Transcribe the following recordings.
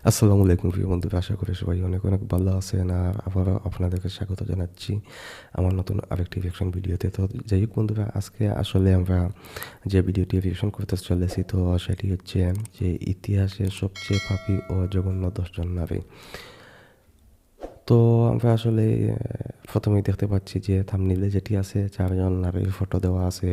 আসসালামু আলাইকুম প্রিয় বন্ধুরা, আশা করি সবাই অনেক অনেক ভালো আছেন। আর আবারও আপনাদেরকে স্বাগত জানাচ্ছি আমার নতুন আরেকটি রিঅ্যাকশন ভিডিওতে। তো যাই হোক বন্ধুরা, আজকে আসলে আমরা যে ভিডিওটি রিঅ্যাকশন করতে চলেছি, তো সেটি হচ্ছে যে ইতিহাসের সবচেয়ে পাপী ও জঘন্য 10 জন নারী। তো আমরা আসলে প্রথমেই দেখতে পাচ্ছি যে থাম্বনেইলে যেটি আছে 4 জন নারীর ফটো দেওয়া আছে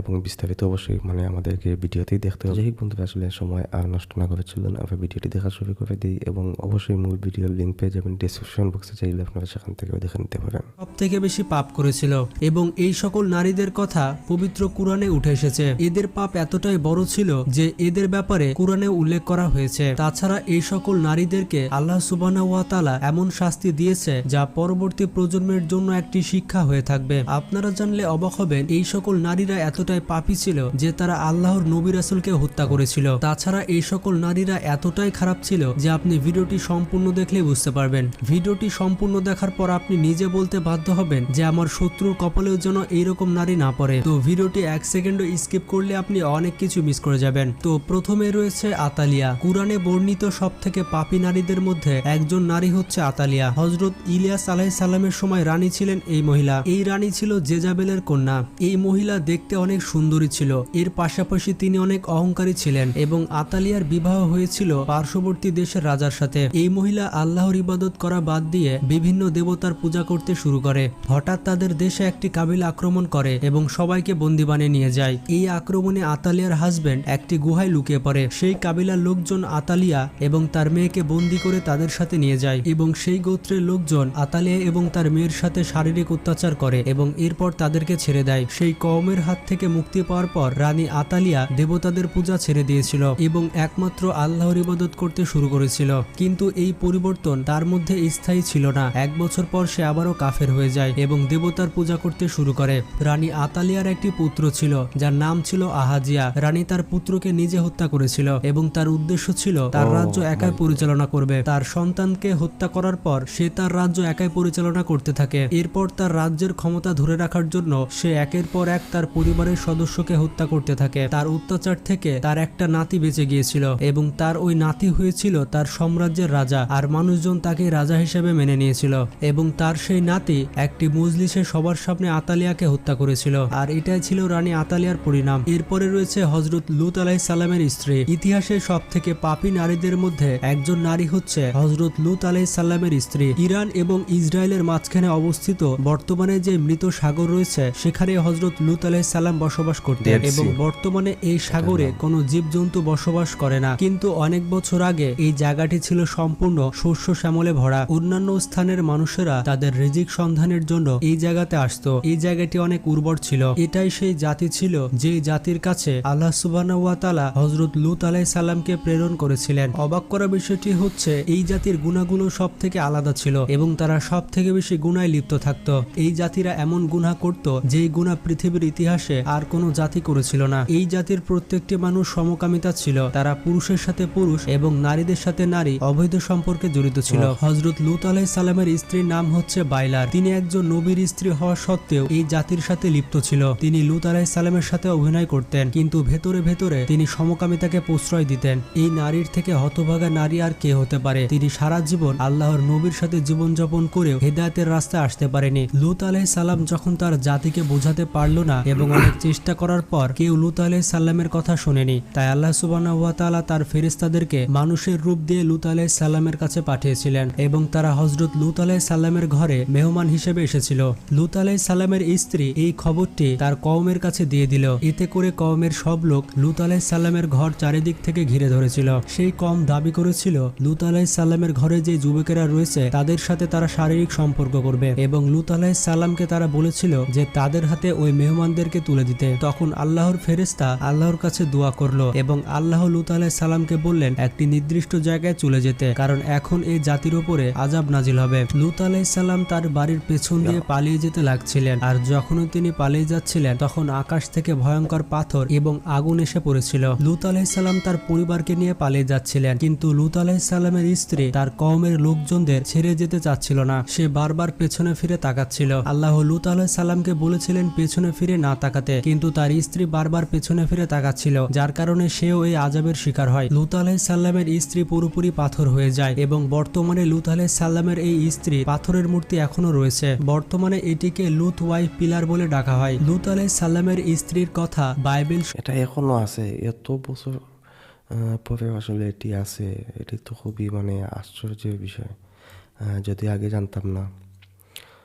এবং বিস্তারিত অবশ্যই আমাদেরকে ভিডিওতেই দেখতে হবে। যাই হোক বন্ধুরা, আসলে সময় আর নষ্ট না করে চলুন আমরা ভিডিওটি দেখা শুরু করে দিই, এবং অবশ্যই মূল ভিডিওর লিঙ্ক পেয়ে যাবেন ডিসক্রিপশন বক্সে, চাইলে আপনারা সেখান থেকেও দেখে নিতে পারেন। সব থেকে বেশি পাপ করেছিল এবং এই সকল নারীদের কথা পবিত্র কুরআনে উঠে এসেছে। এদের পাপ এতটাই বড় ছিল যে এদের ব্যাপারে কুরআনে উল্লেখ করা হয়েছে। তাছাড়া এই সকল নারীদেরকে আল্লাহ সুবহানাহু ওয়া তাআলা এমন শাস্তি দিয়েছে যা পরবর্তী প্রজন্মের জন্য একটি শিক্ষা হয়ে থাকবে। আপনারা জানলে অবাক হবেন, এই সকল নারীরা এতটাই পাপী ছিল যে তারা আল্লাহর নবী রাসূলকে হত্যা করেছিল। তাছাড়া এই সকল নারীরা এতটাই খারাপ ছিল যে আপনি ভিডিওটি সম্পূর্ণ দেখলে বুঝতে পারবেন। ভিডিওটি সম্পূর্ণ দেখার পর আপনি নিজে বলতে বাধ্য হবেন যে আমার শত্রুর কপালেও যেন এইরকম নারী না পড়ে। তো ভিডিওটি 1 সেকেন্ডও স্কিপ করলে আপনি অনেক কিছু মিস করে যাবেন। তো প্রথমে রয়েছে আতালিয়া। কুরআনে বর্ণিত সব থেকে পাপী নারীদের মধ্যে একজন নারী হচ্ছে আতালিয়া। হযরত ইলিয়াস আলাইহিস সালামের সময় রানী ছিলেন এই মহিলা। এই রানী ছিল জেজাবেলের কন্যা। এই মহিলা দেখতে অনেক সুন্দরী ছিল, এর পাশাপাশি তিনি অনেক অহংকারী ছিলেন এবং আতালিয়ার বিবাহ হয়েছিল পার্শ্ববর্তী দেশের রাজার সাথে। এই মহিলা আল্লাহর ইবাদত করা বাদ দিয়ে বিভিন্ন দেবতার পূজা করতে শুরু করে। হঠাৎ তাদের দেশে একটি কাবিলা আক্রমণ করে এবং সবাইকে বন্দী বানিয়ে নিয়ে যায়। এই আক্রমণে আতালিয়ার হাজবেন্ড একটি গুহায় লুকিয়ে পড়ে। সেই কাবিলার লোকজন আতালিয়া এবং তার মেয়েকে বন্দী করে তাদের সাথে নিয়ে যায় এবং সেই গোত্রের লোকজন আতালিয়া এবং তার মেয়ের সাথে শারীরিক অত্যাচার করে এবং এরপর তাদেরকে ছেড়ে দেয়। সেই কওমের হাত থেকে মুক্তি পাওয়ার পর রানী আতালিয়া দেবতাদের পূজা ছেড়ে দিয়েছিল এবং একমাত্র আল্লাহর ইবাদত করতে শুরু করেছিল। কিন্তু এই পরিবর্তন তার মধ্যে স্থায়ী ছিল না। 1 বছর পর সে আবারও কাফের হয়ে যায় এবং দেবতার পূজা করতে শুরু করে। রানী আতালিয়ার একটি পুত্র ছিল যার নাম ছিল আহাজিয়া। রানী তার পুত্রকে নিজে হত্যা করেছিল এবং তার উদ্দেশ্য ছিল তার রাজ্য একাই পরিচালনা করবে। তার সন্তানকে হত্যা করার পর সে তার রাজ্য একাই পরিচালনা করতে থাকে। এরপর তার রাজ্যের ক্ষমতা ধরে রাখার জন্য সে একের পর এক তার পরিবারের সদস্যকে হত্যা করতে থাকে। তার অত্যাচার থেকে তার একটা নাতি বেঁচে গিয়েছিল এবং তার ওই নাতি হয়েছিল তার সাম্রাজ্যের রাজা, আর মানুষজন তাকে রাজা হিসেবে মেনে নিয়েছিল এবং তার সেই নাতি একটি মজলিসে সবার সামনে আতালিয়াকে হত্যা করেছিল। আর এটাই ছিল রানী আতালিয়ার পরিণাম। এরপরে রয়েছে হযরত লূত আলাইহিস সালামের স্ত্রী। ইতিহাসের সব থেকে পাপী নারীদের মধ্যে একজন নারী হচ্ছে হযরত লূত আলাইহিস সালামের স্ত্রী। ইরান এবং ইসরায়েলের মাঝখানে অবস্থিত বর্তমানে যে মৃত সাগর রয়েছে সেখানে হযরত লূত আলাইহিস সালাম বসবাস করতেন এবং বর্তমানে এই সাগরে কোনো জীবজন্তু বসবাস করে না। কিন্তু অনেক বছর আগে এই জায়গাটি ছিল সম্পূর্ণ শস্য শ্যামলে ভরা। অন্যান্য স্থানের মানুষেরা তাদের রিজিক সন্ধানের জন্য এই জায়গাতে আসতো। এই জায়গাটি অনেক উর্বর ছিল। এটাই সেই জাতি ছিল যে জাতির কাছে আল্লাহ সুবহানাহু ওয়া তাআলা হযরত লূত আলাইহিস সালামকে প্রেরণ করেছিলেন। অবাক করা বিষয়টি হচ্ছে এই জাতির গুণাগুলো সব থেকে আলাদা ছিল এবং তারা সব থেকে বেশি গুনায় লিপ্ত থাকতো। এই জাতিরা এমন গুনাহ করত যেই গুনাহ পৃথিবীর ইতিহাসে আর কোনো জাতি করেছিল না। এই জাতির প্রত্যেকটি মানুষ সমকামিতা ছিল। তারা পুরুষের সাথে পুরুষ এবং নারীদের সাথে নারী অবৈধ সম্পর্কে জড়িত ছিল। হযরত লূত আলাইহিস সালামের স্ত্রীর নাম হচ্ছে বাইলার। তিনি একজন নবীর স্ত্রী হওয়া সত্ত্বেও এই জাতির সাথে লিপ্ত ছিল। তিনি লূত আলাইহিস সালামের সাথে অভিনয় করতেন, কিন্তু ভেতরে ভেতরে তিনি সমকামিতাকে প্রশ্রয় দিতেন। এই নারীর থেকে হতভাগা নারী আর কে হতে পারে? তিনি সারা জীবন আল্লাহর নবীর সাথে জীবনযাপন করেও হেদায়েতের রাস্তায় আসতে পারেনি। লূত আলাইহিস সালাম যখন তার জাতিকে বোঝাতে পারল না এবং অনেক চেষ্টা করার পর কেউ লূত আলাইহিস সালামের কথা শোনেনি, তাই আল্লাহ সুবহানাহু ওয়া তাআলা তার ফেরেশতাদেরকে মানুষের রূপ দিয়ে লূত আলাইহিস সালামের কাছে পাঠিয়েছিলেন এবং তারা হযরত লূত আলাইহিস সালামের ঘরে মেহমান হিসেবে এসেছিল। লূত আলাইহিস সালামের স্ত্রী এই খবরটি তার কওমের কাছে দিয়ে দিল। এতে করে কওমের সব লোক লূত আলাইহিস সালামের ঘর চারিদিক থেকে ঘিরে ধরেছিল। সেই কওম দাবি করেছিল লূত আলাইহিস সালামের ঘরে যে যুবকেরা রয়েছে তাদের সাথে তারা শারীরিক সম্পর্ক করবে এবং লূত আলাইহিস সালামকে তারা বলেছিল যে তাদের হাতে ওই মেহমানদেরকে তুলে দিতে। তখন আল্লাহর ফেরেশতা আল্লাহর কাছে দোয়া করলো এবং আল্লাহ লূত আলাইহিস সালামকে বললেন একটি নির্দিষ্ট জায়গায় চলে যেতে, কারণ এখন এই জাতির উপরে আযাব নাজিল হবে। লূত আলাইহিস সালাম তার বাড়ির পেছন দিয়ে পালিয়ে যেতে লাগছিলেন, আর যখনই তিনি পালিয়ে যাচ্ছিলেন তখন আকাশ থেকে ভয়ঙ্কর পাথর এবং আগুন এসে পড়েছিল। লূত আলাইহিস সালাম তার পরিবারকে নিয়ে পালিয়ে যাচ্ছিলেন, কিন্তু লূত আলাইহিস সালামের স্ত্রী তার কওমের লোকজনদের ছেড়ে যেতে চাচ্ছিল না। সে বারবার পেছনে ফিরে তাকাচ্ছিল। আল্লাহ লূত আলাইহিস সালামকে বলেছিলেন পেছনে ফিরে না তাকাতে, কিন্তু তার স্ত্রী বারবার পেছনে ফিরে তাকাচ্ছিল, যার কারণে সেও এই আযাবের শিকার হয়। লূত আলাইহিস সালামের স্ত্রী পুরোপুরি পাথর হয়ে যায় এবং বর্তমানে লূত আলাইহিস সালামের এই স্ত্রী পাথরের মূর্তি এখনো রয়েছে। বর্তমানে এটিকে লূত ওয়াইফ পিলার বলে ডাকা হয়। লূত আলাইহিস সালামের স্ত্রীর কথা বাইবেল এটা এখনো আছে, এত বছর পরে আসলে এটি আছে। এটি তো খুবই মানে আশ্চর্যের বিষয়, যদি আগে জানতাম না।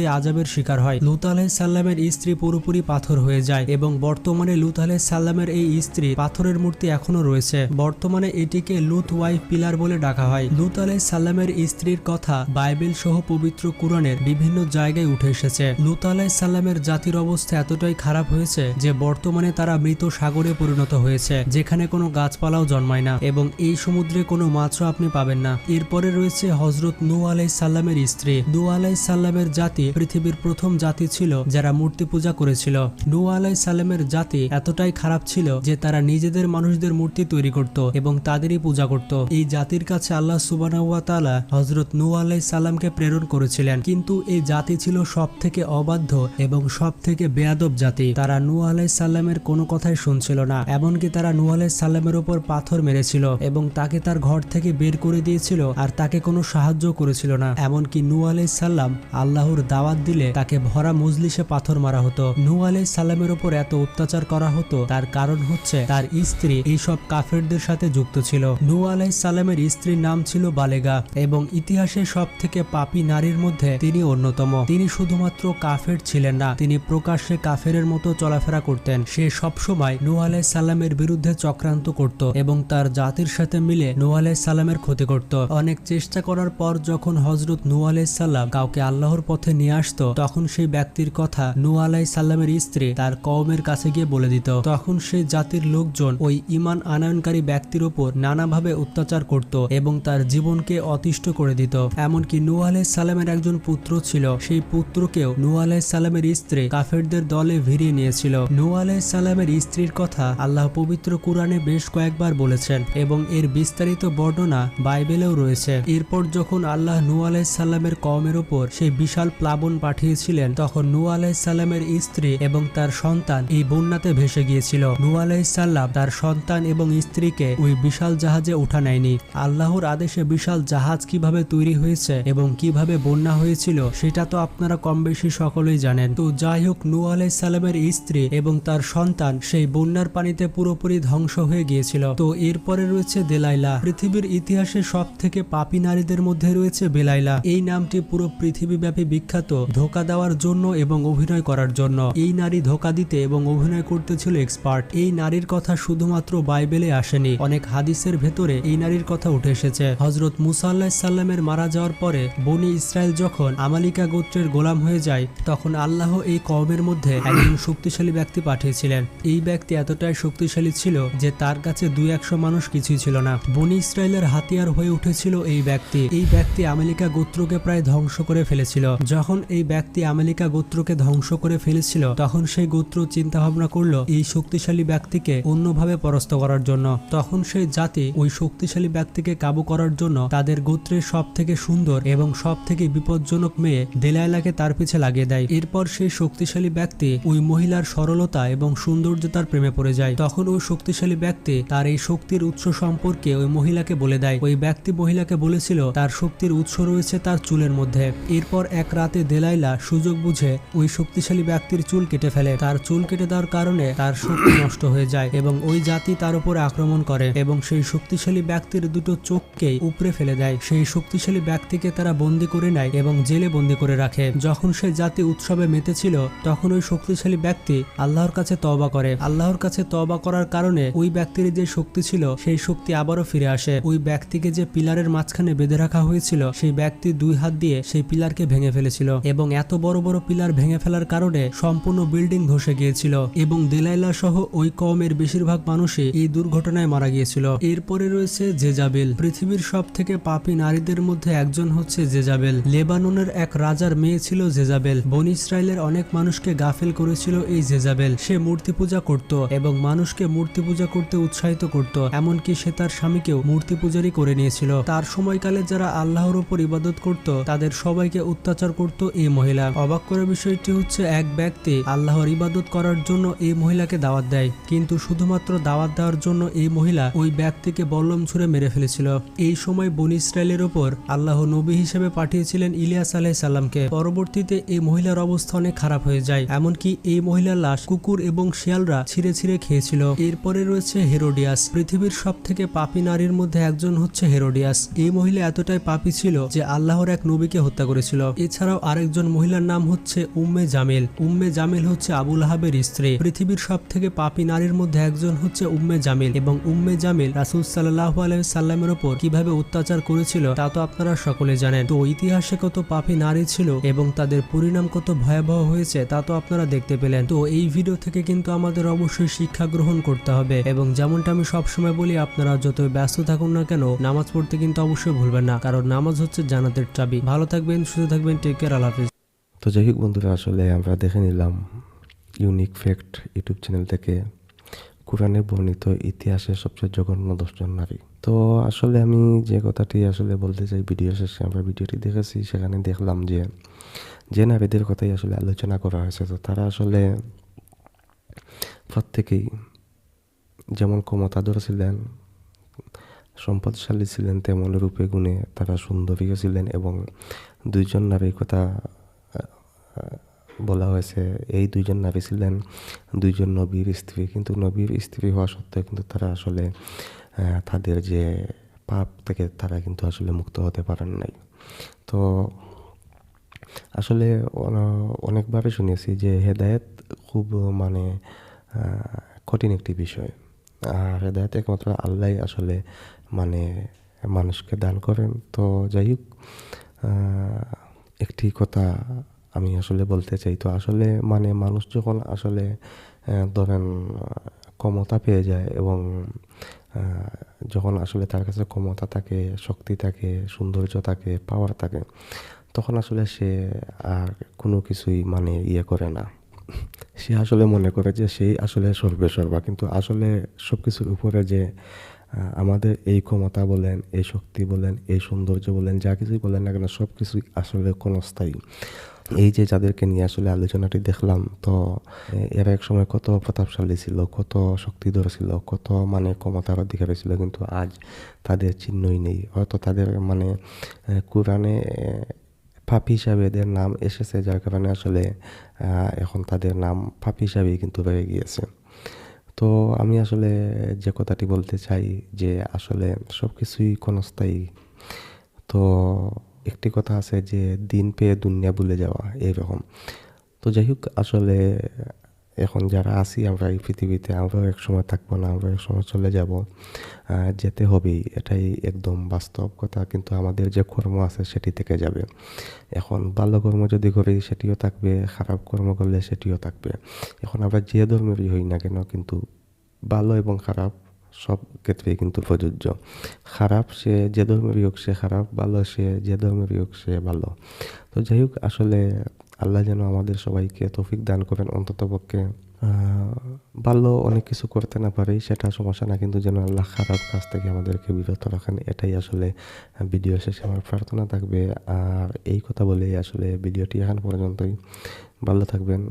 এই আযাবের শিকার হয়। লূত আলাইহিস সালামের স্ত্রী পুরোপুরি পাথর হয়ে যায় এবং বর্তমানে লূত আলাইহিস সালামের এই স্ত্রী পাথরের মূর্তি এখনো রয়েছে। বর্তমানে এটিকে লূত ওয়াইফ পিলার বলে ডাকা হয়। লূত আলাইহিস সালামের স্ত্রীর কথা বাইবেল সহ পবিত্র কুরআনের বিভিন্ন জায়গায় উঠে এসেছে। লূত আলাইহিস সালামের জাতির অবস্থা এতটাই খারাপ হয়েছে যে বর্তমানে তারা মৃত সাগরে পরিণত হয়েছে, যেখানে কোনো গাছপালাও জন্মায় না এবং এই সমুদ্রে কোনো মাছও আপনি পাবেন না। এরপরে রয়েছে হযরত নূহ আলাইহিস সালামের স্ত্রী। নূহ আলাইহিস সালামের জাতি পৃথিবীর প্রথম জাতি ছিল যারা মূর্তি পূজা করেছিল। নূহ আলাইহিস সালামের জাতি এতটাই খারাপ ছিল যে তারা নিজেদের মানুষদের মূর্তি তৈরি করত এবং তাদেরই পূজা করত। এই জাতির কাছে আল্লাহ সুবহানাহু ওয়া তাআলা হযরত নূহ আলাইহিস সালামকে প্রেরণ করেছিলেন, কিন্তু এই জাতি ছিল সবথেকে অবাধ্য এবং সবথেকে বেয়াদব জাতি। তারা নূহ আলাইহিস সালামের কোনো কথাই শুনছিল না, এমনকি তারা নূহ আলাইহিস সালামের উপর পাথর মেরেছিল এবং তাকে তার ঘর থেকে বের করে দিয়েছিল আর তাকে কোনো সাহায্য করেছিল না। এমনকি নূহ আলাইহিস সালাম আল্লাহর দাওয়াত দিলে তাকে ভরা মজলিসে পাথর মারা হতো। নূহ আলাইহিস সালামের উপর এত অত্যাচার করা হতো, তার কারণ হচ্ছে তার স্ত্রী এইসব কাফেরদের সাথে যুক্ত ছিল। নূহ আলাইহিস সালামের স্ত্রীর নাম ছিল বালেগা এবং ইতিহাসে সবথেকে পাপী নারীর মধ্যে তিনি অন্যতম। তিনি শুধুমাত্র কাফের ছিলেন না, তিনি প্রকাশ্যে কাফেরের মতো চলাফেরা করতেন। সে সবসময় নূহ আলাইহিস সালামের বিরুদ্ধে চক্রান্ত করত এবং তার জাতির সাথে মিলে নূহ আলাইহিস সালামের ক্ষতি করত। অনেক চেষ্টা করার পর যখন হযরত নূহ আলাইহিস সালাম কাউকে আল্লাহর পথে নিয়ে আসতো, তখন সেই ব্যক্তির কথা নূহ আলাইহিস সালামের স্ত্রী তার কওমের কাছে গিয়ে বলে দিত। তখন সেই জাতির লোকজন ওই ঈমান আনয়নকারী ব্যক্তির উপর নানাভাবে অত্যাচার করত এবং তার জীবনকে অতিষ্ঠ করে দিত। এমনকি নূহ আলাইহিস সালামের একজন পুত্র ছিল, সেই পুত্রকেও নূহ আলাইহিস সালামের স্ত্রী কাফেরদের দলে ভিড়িয়ে নিয়েছিল। নূহ আলাইহিস সালামের স্ত্রীর কথা আল্লাহ পবিত্র কুরআনে বেশ কয়েকবার বলেছেন এবং এর বিস্তারিত বর্ণনা বাইবেলেও রয়েছে। এরপর যখন আল্লাহ নূহ আলাইহিস সালামের কওমের উপর সেই বিশাল প্লাবন পাঠিয়েছিলেন, তখন নূহ আলাইহিস সালামের স্ত্রী এবং তার সন্তান এই বন্যাতে ভেসে গিয়েছিল। নূহ আলাইহিস সালাম তার সন্তান এবং স্ত্রীকে ওই বিশাল জাহাজে উঠা নেয়নি। আল্লাহর আদেশে বিশাল জাহাজ কিভাবে তৈরি হয়েছে এবং কিভাবে বন্যা হয়েছিল সেটা তো আপনারা কম বেশি সকলেই জানেন। তো যাই হোক, নূহ আলাইহিস সালামের স্ত্রী এবং তার সন্তান সেই বন্যার পানিতে পুরোপুরি ধ্বংস হয়ে গিয়েছিল। তো এরপরে রয়েছে দেলাইলা। পৃথিবীর ইতিহাসে সব থেকে পাপী নারীদের মধ্যে রয়েছে বেলাইলা। এই নামটি পুরো পৃথিবীব্যাপী বিখ্যাত ধোঁকা দেওয়ার জন্য এবং অভিনয় করার জন্য। এই নারী ধোঁকা দিতে এবং অভিনয় করতে ছিল এক্সপার্ট। এই নারীর কথা শুধুমাত্র বাইবেলে আসেনি, অনেক হাদিসের ভেতরে এই নারীর কথা উঠে এসেছে। হযরত মুসা আলাইহিস সালামের মারা যাওয়ার পরে বনি ইসরায়েল যখন আমালিকা গোত্রের গোলাম হয়ে যায়, তখন আল্লাহ এই কওমের মধ্যে একজন শক্তিশালী ব্যক্তি পাঠিয়েছিলেন। এই ব্যক্তি এতটাই শক্তিশালী ছিল যে তার কাছে 200 মানুষ কিছুই ছিল না। বনি ইসরায়েলের হাতিয়ার হয়ে উঠেছিল এই ব্যক্তি। এই ব্যক্তি আমালিকা গোত্রকে প্রায় ধ্বংস করে ফেলেছিল। যখন এই ব্যক্তি আমালিকা গোত্রকে ধ্বংস করে ফেলেছিল, তখন সেই গোত্র চিন্তা ভাবনা করলো এই শক্তিশালী ব্যক্তিকে অন্যভাবে পরাস্ত করার জন্য। তখন সেই জাতি ওই শক্তিশালী ব্যক্তিকে কাবু করার জন্য তাদের গোত্রের সব থেকে সুন্দর এবং সব থেকে বিপজ্জনক মেয়ে দেলাইলাকে তার পিছে লাগিয়ে দেয়। এরপর সেই শক্তিশালী ব্যক্তি ওই মহিলার সরলতা এবং সৌন্দর্যতার প্রেমে পড়ে যায়। তখন ওই শক্তিশালী ব্যক্তি তার এই শক্তির উৎস সম্পর্কে ওই মহিলাকে বলে দেয়। ওই ব্যক্তি মহিলাকে বলেছিল তার শক্তির উৎস রয়েছে তার চুলের মধ্যে। এরপর এক রাতে দেলাইলা সুযোগ বুঝে ওই শক্তিশালী ব্যক্তির চুল কেটে ফেলে। তার চুল কেটে দেওয়ার কারণে তার শক্তি নষ্ট হয়ে যায় এবং ওই জাতি তার উপর আক্রমণ করে এবং সেই শক্তিশালী ব্যক্তির দুটো চোখকেই উপড়ে ফেলে দেয়। সেই শক্তিশালী ব্যক্তিকে তারা বন্দী করে নেয় এবং জেলে বন্দী করে রাখে। যখন সেই জাতি উৎসবে মেতেছিল, তখন ওই শক্তিশালী ব্যক্তি আল্লাহর কাছে তওবা করে। আল্লাহর কাছে তওবা করার কারণে ওই ব্যক্তির যে শক্তি ছিল সেই শক্তি আবারও ফিরে আসে। ওই ব্যক্তিকে যে পিলারের মাঝখানে বেঁধে রাখা হয়েছিল, সেই ব্যক্তি 2 হাত দিয়ে সেই পিলারকে ভেঙে ফেলেছিল। গিয়েছিল এবং এত বড় বড় পিলার ভেঙে ফেলার কারণে সম্পূর্ণ বিল্ডিং ধসে গিয়েছিল এবং দেলাইলা সহ ওই কওমের বেশিরভাগ মানুষই এই দুর্ঘটনায় মারা গিয়েছিল। এরপরে রয়েছে জেজাবেল। পৃথিবীর সব থেকে পাপী নারীদের মধ্যে একজন হচ্ছে জেজাবেল। লেবাননের এক রাজার মেয়ে ছিল জেজাবেল। বনী ইসরায়েলের অনেক মানুষকে গাফেল করেছিল এই জেজাবেল। সে মূর্তি পূজা করত এবং মানুষকে মূর্তি পূজা করতে উৎসাহিত করত, এমনকি সে তার স্বামীকেও মূর্তি পূজারি করে নিয়েছিল। তার সময়কালে যারা আল্লাহর উপর ইবাদত করত তাদের সবাইকে অত্যাচার করত এই মহিলা। অবাক করার বিষয়টি হচ্ছে এক ব্যক্তি আল্লাহর ইবাদত করার জন্য এই মহিলাকে দাওয়াত দেয়, কিন্তু শুধুমাত্র দাওয়াত দেওয়ার জন্য এই মহিলা ওই ব্যক্তিকে বল্লম ছুঁড়ে মেরে ফেলেছিল। এই সময় বনী ইসরায়েলের উপর আল্লাহ নবী হিসেবে পাঠিয়েছিলেন ইলিয়াস আলাইহিস সালামকে। পরবর্তীতে এই মহিলার অবস্থা অনেক খারাপ হয়ে যায়, এমনকি এই মহিলার লাশ কুকুর এবং শিয়ালরা ছিঁড়ে ছিঁড়ে খেয়েছিল। এরপরে রয়েছে হেরোডিয়াস। পৃথিবীর সব থেকে পাপী নারীর মধ্যে একজন হচ্ছে হেরোডিয়াস। এই মহিলা এতটাই পাপী ছিল যে আল্লাহর এক নবীকে হত্যা করেছিল। এছাড়াও আরেকজন মহিলার নাম হচ্ছে উম্মে জামিল। উম্মে জামিল হচ্ছে আবু লাহাবের স্ত্রী। পৃথিবীর সব থেকে পাপী নারীর মধ্যে একজন হচ্ছে উম্মে জামিল এবং উম্মে জামিল রাসূল সাল্লাল্লাহু আলাইহি সাল্লামের উপর কিভাবে অত্যাচার করেছিল তা তো আপনারা সকলে জানেন। তো ইতিহাসে কত পাপী নারী ছিল এবং তাদের পরিণাম কত ভয়াবহ হয়েছে তা তো আপনারা দেখতে পেলেন। তো এই ভিডিও থেকে কিন্তু আমাদের অবশ্যই শিক্ষা গ্রহণ করতে হবে এবং যেমনটা আমি সবসময় বলি, আপনারা যতই ব্যস্ত থাকুন না কেন নামাজ পড়তে কিন্তু অবশ্যই ভুলবেন না, কারণ নামাজ হচ্ছে জান্নাতের চাবি। ভালো থাকবেন, সুস্থ থাকবেন, টেক কেয়ার, আল্লাহ হাফেজ। তো যাই হোক বন্ধুরা, আসলে আমরা দেখে নিলাম ইউনিক ফ্যাক্ট ইউটিউব চ্যানেল থেকে কোরআনে বর্ণিত ইতিহাসের সবচেয়ে জঘন্য 10 জন নারী। তো আসলে আমি যে কথাটি আসলে বলতে চাই, ভিডিও শেষে আমরা ভিডিওটি দেখেছি, সেখানে দেখলাম যে নারীদের কথাই আসলে আলোচনা করা হয়েছে। তো তারা আসলে প্রত্যেকেই যেমন ক্ষমতাধর ছিলেন, সম্পদশালী ছিলেন, তেমন রূপে গুণে তারা সুন্দরীও ছিলেন। এবং 2 জন নারীর কথা বলা হয়েছে। এই 2 জন নারী ছিলেন 2 জন নবীর স্ত্রী, কিন্তু নবীর স্ত্রী হওয়া সত্ত্বেও কিন্তু তারা আসলে তাদের যে পাপ থেকে তারা কিন্তু আসলে মুক্ত হতে পারেন নাই। তো আসলে অনেকবারই শুনেছি যে হেদায়েত খুব মানে কঠিন একটি বিষয়, আর হেদায়েত একমাত্র আল্লাহ আসলে মানে মানুষকে দান করেন। তো যাই হোক, একটি কথা আমি আসলে বলতে চাই। তো আসলে মানে মানুষ যখন আসলে ধরেন ক্ষমতা পেয়ে যায় এবং যখন আসলে তার কাছে ক্ষমতা থাকে, শক্তি থাকে, সৌন্দর্য থাকে, পাওয়ার থাকে, তখন আসলে সে আর কোনো কিছুই মানে করে না। সে আসলে মনে করে যে সেই আসলে সর্বেসর্বা, কিন্তু আসলে সব কিছুর উপরে যে আমাদের এই ক্ষমতা বলেন, এই শক্তি বলেন, এই সৌন্দর্য বলেন, যা কিছুই বলেন না কেন, সব কিছুই আসলে ক্ষণস্থায়ী। এই যে যাদেরকে নিয়ে আসলে আলোচনাটি দেখলাম, তো এরা এক সময় কত প্রতাপশালী ছিল, কত শক্তিধর ছিল, কত মানে ক্ষমতার অধিকারী ছিল, কিন্তু আজ তাদের চিহ্নই নেই। হয়তো তাদের মানে কোরআনে পাপী হিসাবে এদের নাম এসেছে, যার কারণে আসলে এখন তাদের নাম পাপী হিসাবেই কিন্তু রয়ে গিয়েছে। তো আমি আসলে যে কথাটি বলতে চাই যে আসলে সব কিছুই ক্ষণস্থায়ী। তো একটি কথা আছে যে দিন পেয়ে দুনিয়া ভুলে যাওয়া, এইরকম। তো যাই হোক, আসলে এখন যারা আছি আমরা এই পৃথিবীতে, আমরাও এক সময় থাকবো না, আমরা এক সময় চলে যাব, যেতে হবেই, এটাই একদম বাস্তব কথা। কিন্তু আমাদের যে কর্ম আছে সেটি থেকে যাবে। এখন ভালো কর্ম যদি করি সেটিও থাকবে, খারাপ কর্ম করলে সেটিও থাকবে। এখন আমরা যে ধর্মেরই হই না কেন, কিন্তু ভালো এবং খারাপ সব ক্ষেত্রেই কিন্তু প্রযোজ্য। খারাপ সে যে ধর্মেরই হোক সে খারাপ, ভালো সে যে ধর্মেরই হোক সে ভালো। তো যাই হোক, আসলে আল্লাহ যেন আমাদের সবাইকে তৌফিক দান করেন, অন্ততপক্ষে ভালো অনেক কিছু করতে না পারি সেটা সমস্যা না, কিন্তু যেন আল্লাহ খারাপ কাজ থেকে আমাদেরকে বিরত রাখেন, এটাই আসলে ভিডিও শেষে আমার প্রার্থনা থাকবে। আর এই কথা বলেই আসলে ভিডিওটি এখন পর্যন্তই। ভালো থাকবেন।